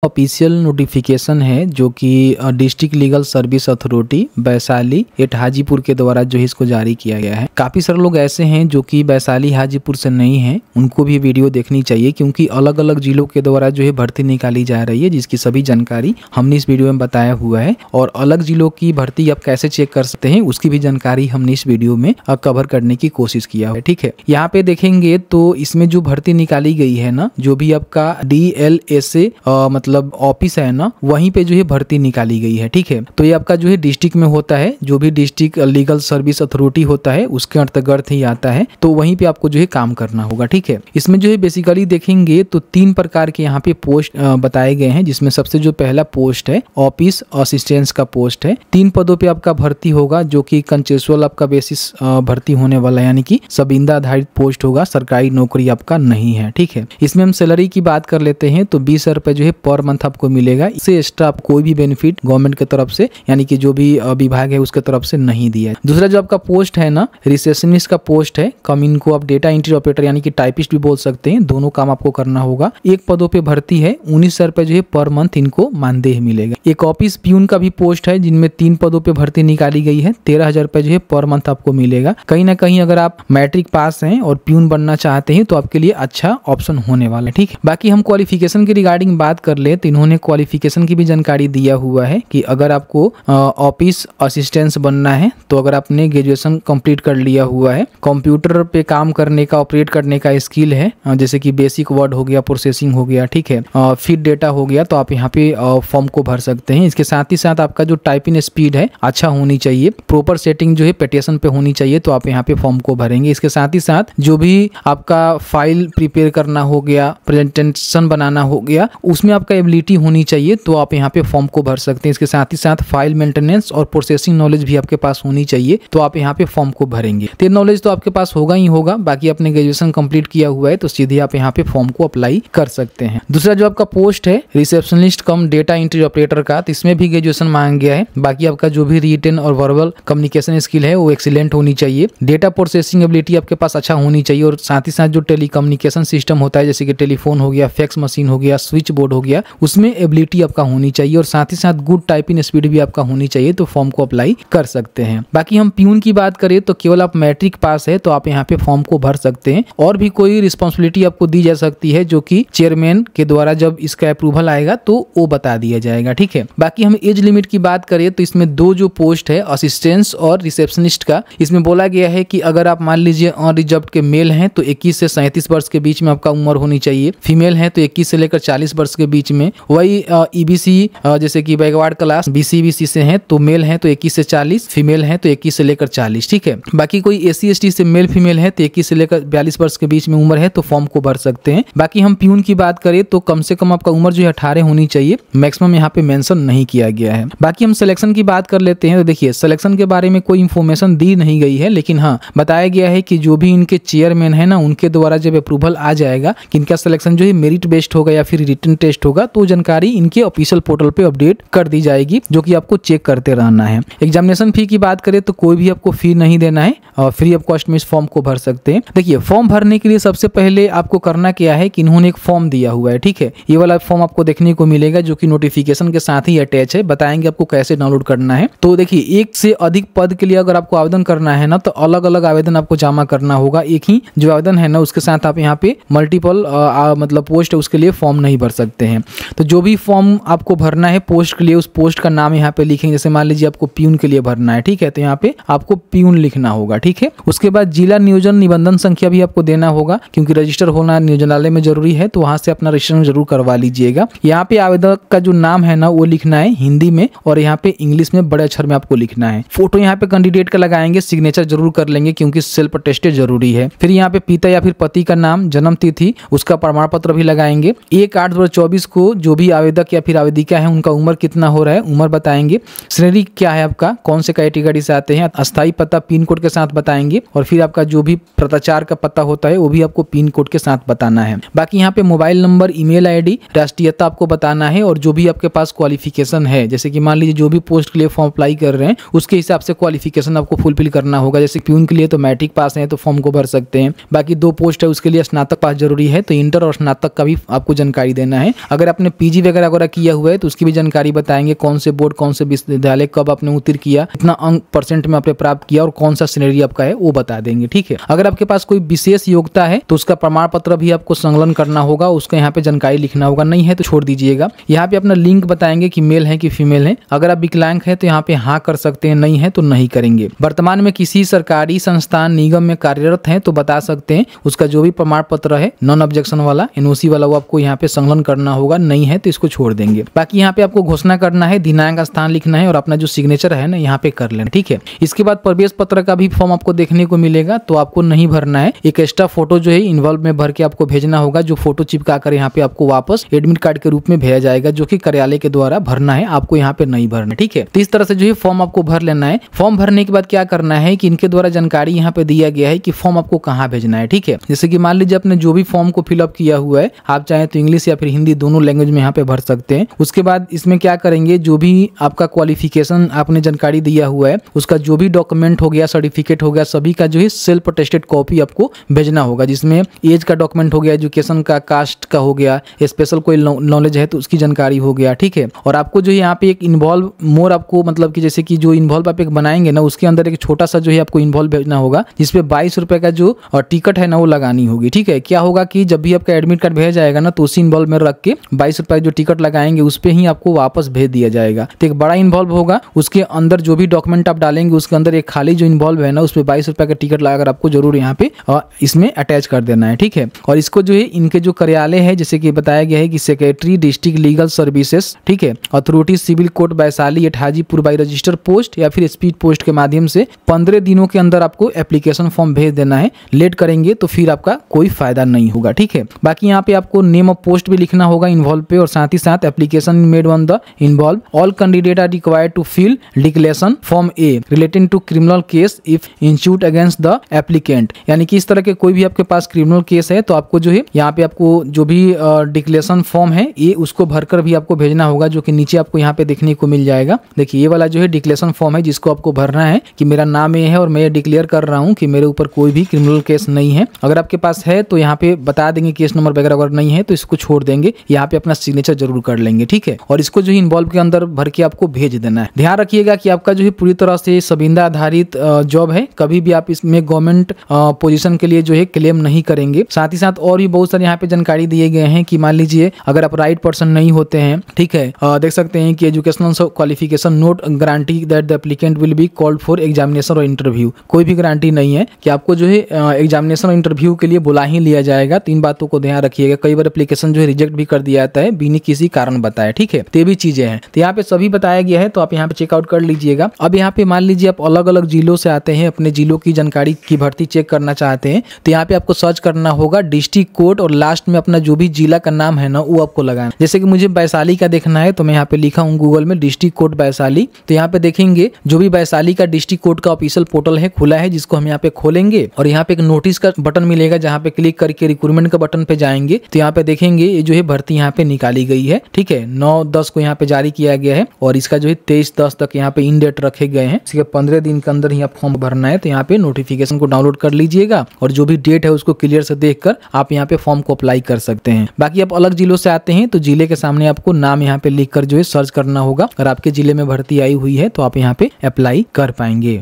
Official notification है जो कि district legal service authority Vaishali at Hajipur के द्वारा जो है इसको जारी किया गया है। काफ़ी सारे लोग ऐसे हैं जो कि वैशाली हाजीपुर से नहीं हैं, उनको भी वीडियो देखनी चाहिए क्योंकि अलग अलग जिलों के द्वारा जो है भर्ती निकाली जा रही है, जिसकी सभी जानकारी हमने इस वीडियो में बताया हुआ है। और अलग जिलों की भर्ती आप कैसे चेक कर सकते हैं उसकी भी जानकारी हमने इस वीडियो में कवर करने की कोशिश किया है। ठीक है, यहाँ पे देखेंगे तो इसमें जो भर्ती निकाली गई है ना, जो भी आपका DLSA मतलब ऑफिस है ना, वहीं पे जो है भर्ती निकाली गई है। ठीक है, तो ये आपका जो है डिस्ट्रिक्ट में होता है, जो भी डिस्ट्रिक्ट लीगल सर्विस अथॉरिटी होता है उसके अंतर्गत ही आता है, तो वहीं पे आपको जो है काम करना होगा। ठीक है, इसमें जो है बेसिकली देखेंगे तो 3 प्रकार के यहाँ पे पोस्ट बताए गए हैं, जिसमें सबसे जो पहला पोस्ट है ऑफिस असिस्टेंट का पोस्ट है। 3 पदों पे आपका भर्ती होगा, जो कि कंसेशुअल आपका बेसिस भर्ती होने वाला है, यानी कि सबींदा आधारित पोस्ट होगा, सरकारी नौकरी आपका नहीं है। ठीक है, इसमें हम सैलरी की बात कर लेते हैं तो 20,000 रुपए जो है पर मंथ आपको मिलेगा। इससे एक्स्ट्रा आप कोई भी बेनिफिट गवर्नमेंट की तरफ से, यानी कि जो भी विभाग है उसके तरफ से नहीं दिया है। दूसरा जो आपका पोस्ट है ना, रिसेप्शनिस्ट का पोस्ट है। कम इनको आप डेटा एंट्री ऑपरेटर यानी कि टाइपिस्ट भी बोल सकते हैं, दोनों काम आपको करना होगा। 1 पदों पे भर्ती है, 19,000 रुपए जो है पर मंथ इनको मानदेय मिलेगा। एक ऑफिस प्यून का भी पोस्ट है, जिनमें 3 पदों पे भर्ती निकाली गई है, 13,000 रुपए जो है पर मंथ आपको मिलेगा। कहीं ना कहीं अगर आप मैट्रिक पास हैं और प्यून बनना चाहते हैं तो आपके लिए अच्छा ऑप्शन होने वाला है। ठीक है, बाकी हम क्वालिफिकेशन के रिगार्डिंग बात कर ले तो इन्होंने क्वालिफिकेशन की भी जानकारी दिया हुआ है कि अगर आपको ऑफिस असिस्टेंट बनना है तो अगर आपने ग्रेजुएशन कंप्लीट कर लिया हुआ है, कंप्यूटर पे काम करने का, ऑपरेट करने का स्किल है, जैसे कि बेसिक वर्ड हो गया, प्रोसेसिंग हो गया, ठीक है, फीड डेटा हो गया, तो आप यहाँ पे फॉर्म को भर सकते हैं। इसके साथ ही साथ आपका जो टाइपिंग स्पीड है अच्छा होनी चाहिए, प्रॉपर सेटिंग जो है पेटिशन पे होनी चाहिए, तो आप यहाँ पे फॉर्म को भरेंगे। इसके साथ ही साथ जो भी आपका फाइल प्रिपेयर करना हो गया, प्रेजेंटेशन बनाना हो गया, उसमें आपका एबिलिटी होनी चाहिए, तो आप यहाँ पे फॉर्म को भर सकते हैं। इसके साथ ही साथ फाइल मेंटेनेंस और प्रोसेसिंग नॉलेज भी आपके पास होनी चाहिए, तो आप यहाँ पे फॉर्म को भरेंगे। तो नॉलेज तो आपके पास होगा ही होगा, बाकी आपने ग्रेजुएशन कंप्लीट किया हुआ है तो सीधे आप यहाँ पे फॉर्म को अप्लाई कर सकते हैं। दूसरा जो आपका पोस्ट है रिसेप्शनिस्ट कम डेटा एंट्री ऑपरेटर का, तो इसमें भी ग्रेजुएशन मांगा गया है। बाकी आपका जो भी रिटन और वर्बल कम्युनिकेशन स्किल है वो एक्सीलेंट होनी चाहिए। डेटा प्रोसेसिंग एबिलिटी आपके पास अच्छा होनी चाहिए, और साथ ही साथ जो टेलीकम्युनिकेशन सिस्टम होता है, जैसे कि टेलीफोन हो गया, फैक्स मशीन हो गया, स्विच बोर्ड हो गया, उसमें एबिलिटी आपका होनी चाहिए, और साथ ही साथ गुड टाइपिंग स्पीड भी आपका होनी चाहिए, तो फॉर्म को अप्लाई कर सकते हैं। बाकी हम प्यून की बात करें तो केवल आप मैट्रिक पास है तो आप यहाँ पे फॉर्म को भर सकते हैं, और भी कोई रिस्पॉन्सिबिलिटी आपको दी जा सकती है जो कि चेयरमैन के द्वारा जब इसका अप्रूवल आएगा तो वो बता दिया जाएगा। ठीक है, बाकी हम एज लिमिट की बात करें तो इसमें 2 जो पोस्ट है असिस्टेंट और रिसेप्शनिस्ट का, इसमें बोला गया है कि अगर आप मान लीजिए अनरिजर्व्ड के मेल हैं तो 21 से 37 वर्ष के बीच में आपका उम्र होनी चाहिए, फीमेल है तो 21 से लेकर 40 वर्ष के बीच में। वही EBC जैसे कि बैकवर्ड क्लास BCBC से हैं तो मेल है तो 21 से 40, फीमेल है तो 21 से लेकर 40। ठीक है, बाकी कोई SC ST से मेल फीमेल है तो 21 से लेकर 42 वर्ष के बीच में उम्र है तो फॉर्म को भर सकते हैं। बाकी हम प्यून की बात करें तो कम से कम आपका उम्र जो है 18 होनी चाहिए, मैक्सिमम यहाँ पे मेंशन नहीं किया गया है। बाकी हम सिलेक्शन की बात कर लेते हैं तो देखिए सिलेक्शन के बारे में कोई इंफॉर्मेशन दी नहीं गई है, लेकिन हाँ बताया गया है कि जो भी इनके चेयरमैन है ना, उनके द्वारा जब अप्रूवल आ जाएगा कि इनका सिलेक्शन जो है मेरिट बेस्ड होगा या फिर रिटन टेस्ट होगा, तो जानकारी इनके ऑफिशियल पोर्टल पे अपडेट कर दी जाएगी, जो कि आपको चेक करते रहना है। एग्जामिनेशन फी की बात करें तो कोई भी आपको फी नहीं देना है, फ्री ऑफ कॉस्ट में इस फॉर्म को भर सकते हैं। देखिए फॉर्म भरने के लिए सबसे पहले आपको करना क्या है कि इन्होंने एक फॉर्म दिया हुआ है। ठीक है, ये वाला फॉर्म आपको देखने को मिलेगा जो कि नोटिफिकेशन के साथ ही अटैच है, बताएंगे आपको कैसे डाउनलोड करना है। तो देखिए 1 से अधिक पद के लिए अगर आपको आवेदन करना है ना, तो अलग अलग आवेदन आपको जमा करना होगा। एक ही जो आवेदन है ना उसके साथ आप यहाँ पे मल्टीपल मतलब पोस्ट है उसके लिए फॉर्म नहीं भर सकते हैं। तो जो भी फॉर्म आपको भरना है पोस्ट के लिए, उस पोस्ट का नाम यहाँ पे लिखेंगे। जैसे मान लीजिए आपको प्यून के लिए भरना है, ठीक है, तो यहाँ पे आपको प्यून लिखना होगा। ठीक है, उसके बाद जिला नियोजन निबंधन संख्या भी आपको देना होगा, क्योंकि रजिस्टर होना नियोजनालय में जरूरी है, तो वहां से अपना रजिस्ट्रेशन जरूर करवा लीजिएगा। यहाँ पे आवेदक का जो नाम है ना वो लिखना है हिंदी में, और यहाँ पे इंग्लिश में बड़े अक्षर में आपको लिखना है। फोटो यहाँ पे कैंडिडेट का लगाएंगे, सिग्नेचर जरूर कर लेंगे क्योंकि सेल्फ अटेस्टेड जरूरी है। फिर यहाँ पे पिता या फिर पति का नाम, जन्म तिथि, उसका प्रमाण पत्र भी लगाएंगे। 1/8/2024 को जो भी आवेदक या फिर आवेदिका है उनका उम्र कितना हो रहा है, उम्र बताएंगे। श्रेणी क्या है आपका, कौन से कैटेगरी से आते हैं, अस्थायी पता पिन कोड के साथ बताएंगे, और फिर आपका जो भी पत्राचार का पता होता है वो भी आपको पिन कोड के साथ बताना है। बाकी यहाँ पे मोबाइल नंबर, ईमेल ID, राष्ट्रीयता आपको बताना है, और जो भी आपके पास क्वालिफिकेशन है, जैसे कि मान लीजिए जो भी पोस्ट के लिए फॉर्म अप्लाई कर रहे हैं उसके हिसाब से क्वालिफिकेशन आपको फुलफिल करना होगा। जैसे प्यून के लिए तो मैट्रिक पास है तो फॉर्म को भर सकते हैं। बाकी 2 पोस्ट है उसके लिए स्नातक पास जरूरी है, तो इंटर और स्नातक का भी आपको जानकारी देना है। अगर आपने पीजी वगैरह किया हुआ है तो उसकी भी जानकारी बताएंगे, कौन से बोर्ड कौन से विश्वविद्यालय कब आपने उत्तीर्ण किया, कितना अंक परसेंट में आपने प्राप्त किया और कौन सा श्रेणी आपका है वो बता देंगे। ठीक है, अगर आपके पास कोई विशेष योग्यता है तो उसका प्रमाण पत्र भी आपको संलग्न करना होगा, उसका यहाँ पे जानकारी लिखना होगा, नहीं है तो छोड़ दीजिएगा। यहाँ पे अपना लिंग बताएंगे कि मेल है कि फीमेल है। अगर आप विकलांग है तो यहाँ पे हाँ कर सकते हैं, नहीं है तो नहीं करेंगे। वर्तमान में किसी सरकारी संस्थान निगम में कार्यरत है तो बता सकते हैं, उसका जो भी प्रमाण पत्र है नॉन ऑब्जेक्शन वाला एनओसी वाला वो आपको यहाँ पे संलग्न करना होगा, नहीं है तो इसको छोड़ देंगे। बाकी यहाँ पे आपको घोषणा करना है, दिनांक स्थान लिखना है और अपना जो सिग्नेचर है ना यहाँ पे कर लेना। ठीक है, इसके बाद प्रवेश पत्र का भी फॉर्म आपको देखने को मिलेगा तो आपको नहीं भरना है, एक एक्स्ट्रा फोटो जो है इन्वॉल्व में भर के आपको भेजना होगा, जो फोटो चिपका कर यहाँ पे आपको वापस एडमिट कार्ड के रूप में भेजा जाएगा, जो कि कार्यालय के द्वारा भरना है, आपको यहाँ पे नहीं भरना। ठीक है, तो इस तरह से जो है फॉर्म आपको भर लेना है। फॉर्म भरने के बाद क्या करना है कि इनके द्वारा जानकारी यहाँ पे दिया गया है कि फॉर्म आपको कहाँ भेजना है। ठीक है, जैसे कि मान लीजिए आपने जो भी फॉर्म को फिलअप किया हुआ है, आप चाहे तो इंग्लिश या फिर हिंदी दोनों लैंग्वेज में यहाँ पे भर सकते हैं। उसके बाद इसमें क्या करेंगे, जो भी आपका क्वालिफिकेशन आपने जानकारी दिया हुआ है उसका जो भी डॉक्यूमेंट हो गया, सर्टिफिकेट हो गया, सभी का जो है सेल्फ अटेस्टेड कॉपी आपको भेजना होगा, जिसमें एज का डॉक्यूमेंट हो गया, एजुकेशन का, कास्ट का हो गया, स्पेशल कोई नॉलेज है तो उसकी जानकारी हो गया। ठीक है, और आपको जो है यहाँ पे एक इन्वॉल्व मोर आपको मतलब कि जैसे कि जो इन्वॉल्व आप एक बनाएंगे ना उसके अंदर एक छोटा सा जो है आपको इन्वॉल्व भेजना होगा, जिसपे 22 रुपए का जो टिकट है ना वो लगानी होगी। ठीक है, क्या होगा कि जब भी आपका एडमिट कार्ड भेजा जाएगा ना तो उसी इन्वॉल्व में रख के 22 रुपए जो टिकट लगाएंगे उस पे ही आपको वापस भेज दिया जाएगा। तो एक बड़ा इन्वॉल्व होगा, उसके अंदर जो भी डॉक्यूमेंट आप डालेंगे उसके अंदर एक खाली जो इन्वॉल्व है ना उस पे 22 रुपए का टिकट लगाकर आपको जरूर यहाँ पे इसमें अटैच कर देना है। ठीक है, और इसको जो है इनके जो कार्यालय है जैसे कि बताया गया है कि सेक्रेटरी डिस्ट्रिक्ट लीगल सर्विसेज, ठीक है, authority civil court Vaishali at Hajipur by register post या फिर स्पीड पोस्ट के माध्यम से 15 दिनों के अंदर आपको एप्लीकेशन फॉर्म भेज देना है। लेट करेंगे तो फिर आपका कोई फायदा नहीं होगा। ठीक है, बाकी यहाँ पे आपको नेम ऑफ पोस्ट भी लिखना होगा इन्वॉल्व पे, और साथ ही साथ application made on the involve all candidate are required to fill declaration form A relating to criminal case if institute against the applicant, यानी कि इस तरह के कोई भी आपके पास क्रिमिनल केस है तो आपको जो है यहाँ पे आपको जो भी डिक्लेरेशन फॉर्म है ये उसको भरकर भी आपको भेजना होगा, जो कि नीचे आपको यहाँ पे देखने को मिल जाएगा। देखिए ये वाला जो है डिक्लेरेशन फॉर्म है जिसको आपको भरना है कि मेरा नाम ये है और मैं ये डिक्लेयर कर रहा हूँ कि मेरे ऊपर कोई भी क्रिमिनल केस नहीं है। अगर आपके पास है तो यहाँ पे बता देंगे केस नंबर वगैरह, अगर नहीं है तो इसको छोड़ देंगे, यहाँ पे अपना सिग्नेचर जरूर कर लेंगे। ठीक है, और इसको जो है इन्वॉल्व के अंदर भर के आपको भेज देना है। ध्यान रखिएगा कि आपका जो है पूरी तरह से संविदा आधारित जॉब है, कभी भी आप इसमें गवर्नमेंट पोजीशन के लिए जो है क्लेम नहीं करेंगे। साथ ही साथ और भी बहुत सारे यहाँ पे जानकारी दिए गए हैं कि मान लीजिए अगर आप राइट पर्सन नहीं होते हैं, ठीक है, देख सकते हैं कि educational qualification note guarantee that the applicant will be called for examination और इंटरव्यू, कोई भी गारंटी नहीं है कि आपको जो है एग्जामिनेशन और इंटरव्यू के लिए बुला ही लिया जाएगा। तीन बातों को ध्यान रखिएगा, कई बार एप्लीकेशन जो है रिजेक्ट भी कर दिया जाता है बिना किसी कारण बताए। ठीक है, तो ये भी चीजें हैं, तो यहाँ पे सभी बताया गया है, तो आप यहाँ पे चेकआउट कर लीजिएगा। अब यहाँ पे मान लीजिए आप अलग अलग जिलों से आते हैं, अपने जिलों की जानकारी की भर्ती चेक करना चाहते हैं, तो यहाँ पे आपको सर्च करना होगा डिस्ट्रिक्ट कोड और लास्ट में अपना जो भी जिला का नाम है ना वो आपको लगाना। जैसे कि मुझे वैशाली का देखना है तो मैं यहाँ पे लिखा हूँ गूगल में डिस्ट्रिक्ट कोड वैशाली, तो यहाँ पे देखेंगे जो भी वैशाली का डिस्ट्रिक्ट कोड का ऑफिशियल पोर्टल है खुला है, जिसको हम यहाँ पे खोलेंगे और यहाँ पे एक नोटिस का बटन मिलेगा जहाँ पे क्लिक करके रिक्रूटमेंट का बटन पे जाएंगे, तो यहाँ पे देखेंगे ये जो है भर्ती यहाँ पे निकाली गई है। ठीक है, 9/10 को यहाँ पे जारी किया गया है और इसका जो है 23/10 तक यहाँ पे इन डेट रखे गए हैं। इसके 15 दिन के अंदर यहाँ फॉर्म भरना है, तो यहाँ पे नोटिफिकेशन को डाउनलोड कर लीजिएगा और जो भी डेट है उसको क्लियर से देखकर आप यहाँ पे फॉर्म को अप्लाई कर सकते हैं। बाकी आप अलग जिलों से आते हैं तो जिले के सामने आपको नाम यहाँ पे लिखकर जो है सर्च करना होगा, अगर आपके जिले में भर्ती आई हुई है तो आप यहाँ पे अप्लाई कर पाएंगे।